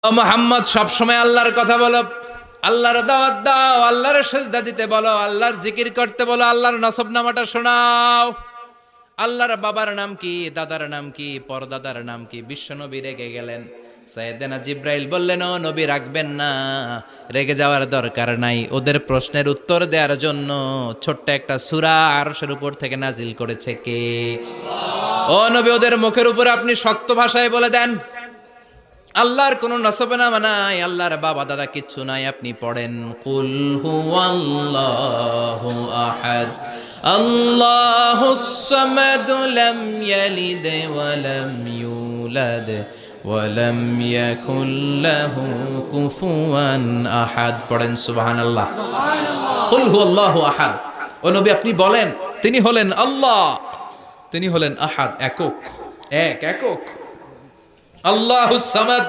ও মুহাম্মদ, সবসময় আল্লাহর কথা বলো, আল্লাহর দাওয়াত দাও, আল্লাহর সেজদা দিতে বলো, আল্লাহর জিকির করতে বলো, আল্লাহর নসবনামাটা শোনাও। আল্লাহর বাবার নাম কি, দাদার নাম কি, পরদাদার নাম কি? বিশ্বনবী রেগে গেলেন। সাইয়েদেনা জিব্রাইল বললেন, ও নবী রাখবেন না, রেগে যাওয়ার দরকার নাই। ওদের প্রশ্নের উত্তর দেওয়ার জন্য ছোট্ট একটা সূরা আরশের উপর থেকে নাজিল করেছে কে? ও নবী, ওদের মুখের উপর আপনি শক্ত ভাষায় বলে দেন, আল্লাহর কোনো নসবনামা নাই, আল্লাহর বাবা দাদা কিচ্ছু নাই। আপনি পড়েন, কুল হুয়াল্লাহু আহাদ, আল্লাহুস সামাদ, লাম ইয়ালিদ ওয়া লাম ইউলাদ ওয়া লাম ইয়াকুল লাহু কুফুয়ান আহাদ। পড়েন সুবহানাল্লাহ। কুল হুয়াল্লাহু আহাদ। ও নবী, আপনি বলেন, তিনি হলেন আল্লাহ, তিনি হলেন আহাদ, একক, একক। আল্লাহুস সামাদ,